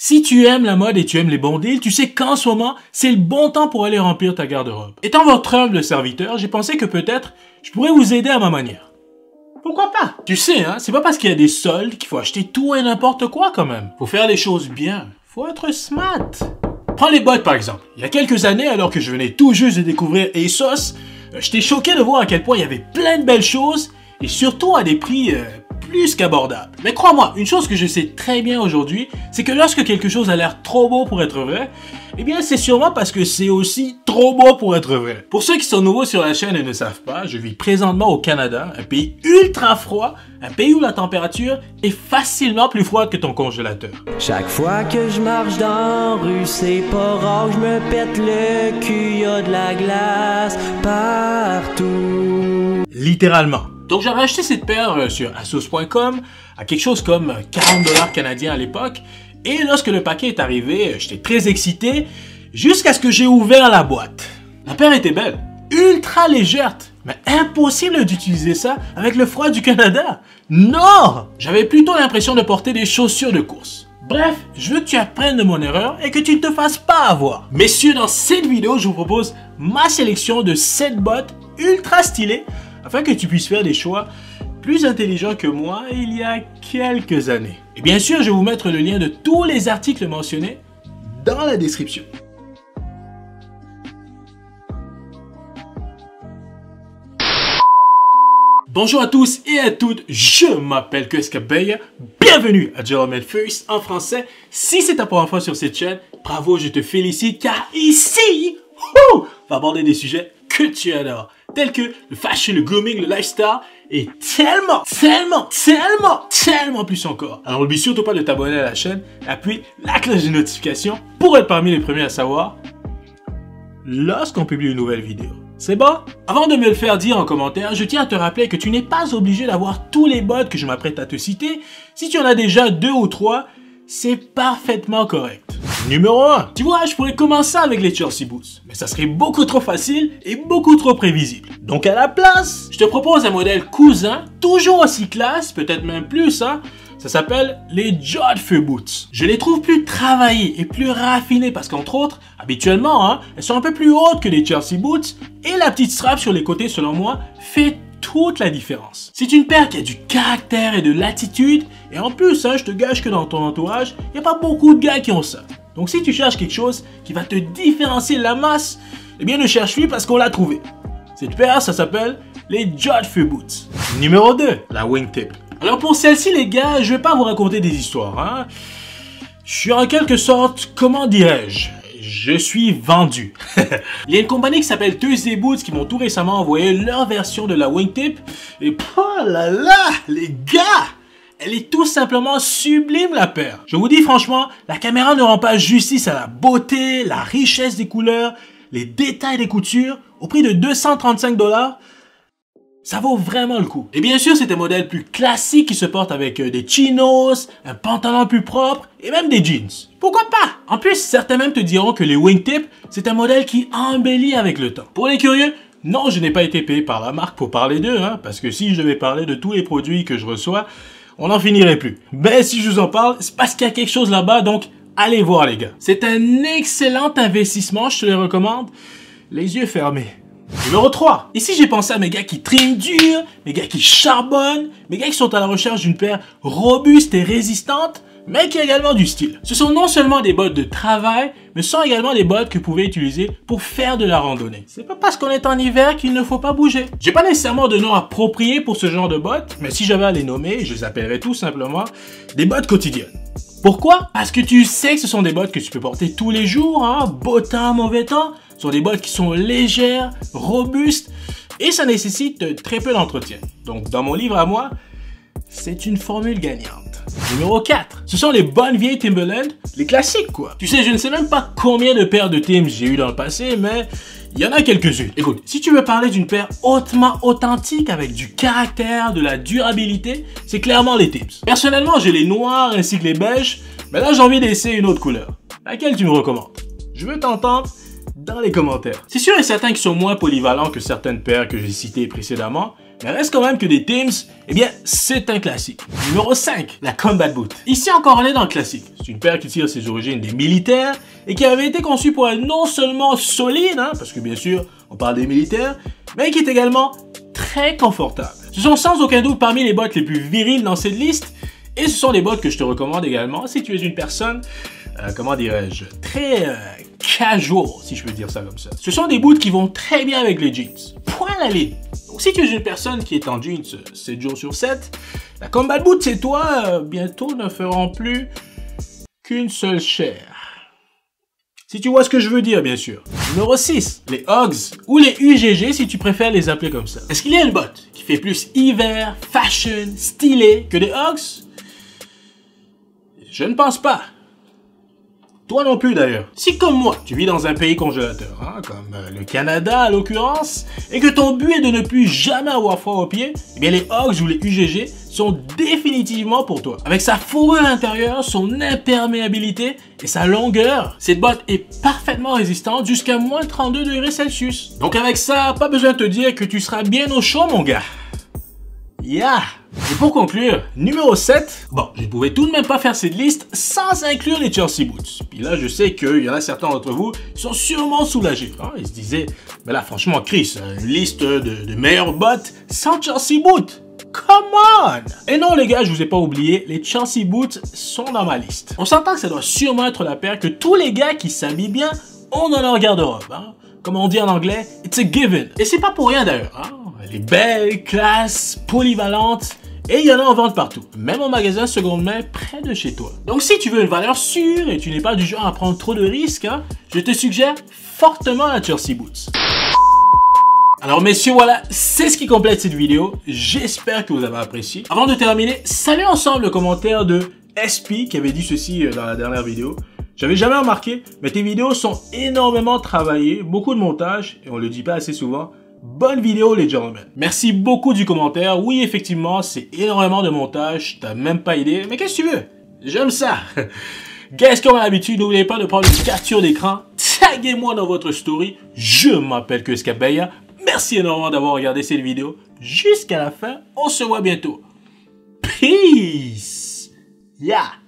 Si tu aimes la mode et tu aimes les bons deals, tu sais qu'en ce moment, c'est le bon temps pour aller remplir ta garde-robe. Étant votre humble serviteur, j'ai pensé que peut-être je pourrais vous aider à ma manière. Pourquoi pas? Tu sais, hein, c'est pas parce qu'il y a des soldes qu'il faut acheter tout et n'importe quoi quand même. Faut faire les choses bien. Faut être smart. Prends les bottes par exemple. Il y a quelques années, alors que je venais tout juste de découvrir ASOS, j'étais choqué de voir à quel point il y avait plein de belles choses et surtout à des prix plus qu'abordables. Mais crois-moi, une chose que je sais très bien aujourd'hui, c'est que lorsque quelque chose a l'air trop beau pour être vrai, eh bien c'est sûrement parce que c'est aussi trop beau pour être vrai. Pour ceux qui sont nouveaux sur la chaîne et ne savent pas, je vis présentement au Canada, un pays ultra froid, un pays où la température est facilement plus froide que ton congélateur. Chaque fois que je marche dans la rue, c'est pas rare, je me pète le cul, y a de la glace partout. Littéralement. Donc j'avais acheté cette paire sur asos.com à quelque chose comme 40$ canadiens à l'époque. Et lorsque le paquet est arrivé, j'étais très excité jusqu'à ce que j'ai ouvert la boîte. La paire était belle, ultra légère, mais impossible d'utiliser ça avec le froid du Canada. Non! J'avais plutôt l'impression de porter des chaussures de course. Bref, je veux que tu apprennes de mon erreur et que tu ne te fasses pas avoir. Messieurs, dans cette vidéo, je vous propose ma sélection de 7 bottes ultra stylées afin que tu puisses faire des choix plus intelligents que moi il y a quelques années. Et bien sûr, je vais vous mettre le lien de tous les articles mentionnés dans la description. Bonjour à tous et à toutes, je m'appelle Keskabeya, bienvenue à Gentleman First en français. Si c'est ta première fois sur cette chaîne, bravo, je te félicite car ici, on va aborder des sujets que tu adores, tels que le fashion, le grooming, le lifestyle et tellement plus encore. Alors n'oublie surtout pas de t'abonner à la chaîne, appuie la cloche de notification pour être parmi les premiers à savoir lorsqu'on publie une nouvelle vidéo. C'est bon? Avant de me le faire dire en commentaire, je tiens à te rappeler que tu n'es pas obligé d'avoir tous les bots que je m'apprête à te citer. Si tu en as déjà 2 ou 3, c'est parfaitement correct. Numéro 1. Tu vois, je pourrais commencer avec les Chelsea Boots, mais ça serait beaucoup trop facile et beaucoup trop prévisible. Donc à la place, je te propose un modèle cousin, toujours aussi classe, peut-être même plus, hein. Ça s'appelle les Jodhpur Boots. Je les trouve plus travaillées et plus raffinées parce qu'entre autres, habituellement, hein, elles sont un peu plus hautes que les Chelsea Boots et la petite strap sur les côtés, selon moi, fait toute la différence. C'est une paire qui a du caractère et de l'attitude et en plus, hein, je te gage que dans ton entourage, il n'y a pas beaucoup de gars qui ont ça. Donc si tu cherches quelque chose qui va te différencier de la masse, eh bien ne cherche plus parce qu'on l'a trouvé. Cette paire, ça s'appelle les Jodhpur Boots. Numéro 2, la wingtip. Alors pour celle-ci les gars, je vais pas vous raconter des histoires, hein. Je suis en quelque sorte, comment dirais-je, je suis vendu. Il y a une compagnie qui s'appelle Thursday Boots qui m'ont tout récemment envoyé leur version de la wingtip. Et oh là là, les gars, elle est tout simplement sublime la paire. Je vous dis franchement, la caméra ne rend pas justice à la beauté, la richesse des couleurs, les détails des coutures. Au prix de 235$, ça vaut vraiment le coup. Et bien sûr, c'est un modèle plus classique qui se porte avec des chinos, un pantalon plus propre et même des jeans. Pourquoi pas? En plus, certains même te diront que les wingtips, c'est un modèle qui embellit avec le temps. Pour les curieux, non, je n'ai pas été payé par la marque pour parler d'eux, hein, parce que si je devais parler de tous les produits que je reçois, on n'en finirait plus. Mais si je vous en parle, c'est parce qu'il y a quelque chose là-bas, donc allez voir les gars. C'est un excellent investissement, je te le recommande, les yeux fermés. Numéro 3. Ici, j'ai pensé à mes gars qui triment dur, mes gars qui charbonnent, mes gars qui sont à la recherche d'une paire robuste et résistante, mais qui a également du style. Ce sont non seulement des bottes de travail, mais ce sont également des bottes que vous pouvez utiliser pour faire de la randonnée. C'est pas parce qu'on est en hiver qu'il ne faut pas bouger. J'ai pas nécessairement de nom approprié pour ce genre de bottes, mais si j'avais à les nommer, je les appellerais tout simplement des bottes quotidiennes. Pourquoi? Parce que tu sais que ce sont des bottes que tu peux porter tous les jours, hein, beau temps, mauvais temps. Ce sont des bottes qui sont légères, robustes et ça nécessite très peu d'entretien. Donc dans mon livre à moi, c'est une formule gagnante. Numéro 4. Ce sont les bonnes vieilles Timberland, les classiques quoi. Tu sais, je ne sais même pas combien de paires de Timbs j'ai eu dans le passé, mais il y en a quelques-unes. Écoute, si tu veux parler d'une paire hautement authentique avec du caractère, de la durabilité, c'est clairement les Timbs. Personnellement, j'ai les noirs ainsi que les beiges, mais là j'ai envie d'essayer une autre couleur. Laquelle tu me recommandes? Je veux t'entendre dans les commentaires. C'est sûr et certain qu'ils sont moins polyvalents que certaines paires que j'ai citées précédemment, Mais reste quand même que des Teams, eh bien, c'est un classique. Numéro 5, la Combat Boot. Ici encore, on est dans le classique. C'est une paire qui tire ses origines des militaires et qui avait été conçue pour être non seulement solide, parce que bien sûr, on parle des militaires, mais qui est également très confortable. Ce sont sans aucun doute parmi les bottes les plus viriles dans cette liste et ce sont des bottes que je te recommande également si tu es une personne, comment dirais-je, très casual, si je peux dire ça comme ça. Ce sont des boots qui vont très bien avec les jeans. Point à la ligne. Donc si tu es une personne qui est en jeans 7 jours sur 7, la Combat Boot et toi, bientôt ne feront plus qu'une seule chair. Si tu vois ce que je veux dire, bien sûr. Numéro 6, les Uggs ou les UGG si tu préfères les appeler comme ça. Est-ce qu'il y a une botte qui fait plus hiver, fashion, stylé que des Uggs? Je ne pense pas. Toi non plus d'ailleurs. Si comme moi, tu vis dans un pays congélateur, comme le Canada à l'occurrence, et que ton but est de ne plus jamais avoir froid aux pieds, eh bien les Uggs ou les UGG sont définitivement pour toi. Avec sa fourrure intérieure, son imperméabilité et sa longueur, cette botte est parfaitement résistante jusqu'à moins 32 degrés Celsius. Donc avec ça, pas besoin de te dire que tu seras bien au chaud mon gars. Yeah! Et pour conclure, numéro 7, bon, je ne pouvais tout de même pas faire cette liste sans inclure les Chelsea Boots. Puis là, je sais qu'il y en a certains d'entre vous qui sont sûrement soulagés. Ils se disaient, mais là, franchement, Chris, une liste de meilleures bottes sans Chelsea Boots. Come on! Et non les gars, je vous ai pas oublié, les Chelsea Boots sont dans ma liste. On s'entend que ça doit sûrement être la paire que tous les gars qui s'habillent bien ont dans leur garde-robe. Comme on dit en anglais, it's a given. Et c'est pas pour rien d'ailleurs. Elle est belle, classe, polyvalente, et il y en a en vente partout, même en magasin seconde main près de chez toi. Donc si tu veux une valeur sûre et tu n'es pas du genre à prendre trop de risques, je te suggère fortement la Chelsea Boots. Alors messieurs, voilà, c'est ce qui complète cette vidéo. J'espère que vous avez apprécié. Avant de terminer, saluez ensemble le commentaire de SP qui avait dit ceci dans la dernière vidéo. J'avais jamais remarqué, mais tes vidéos sont énormément travaillées, beaucoup de montage, et on le dit pas assez souvent. Bonne vidéo les gentlemen. Merci beaucoup du commentaire. Oui, effectivement, c'est énormément de montage. T'as même pas idée. Mais qu'est-ce que tu veux? J'aime ça. Guys, comme à l'habitude, n'oubliez pas de prendre une capture d'écran. Taguez-moi dans votre story. Je m'appelle Keskabeya. Merci énormément d'avoir regardé cette vidéo jusqu'à la fin. On se voit bientôt. Peace. Yeah.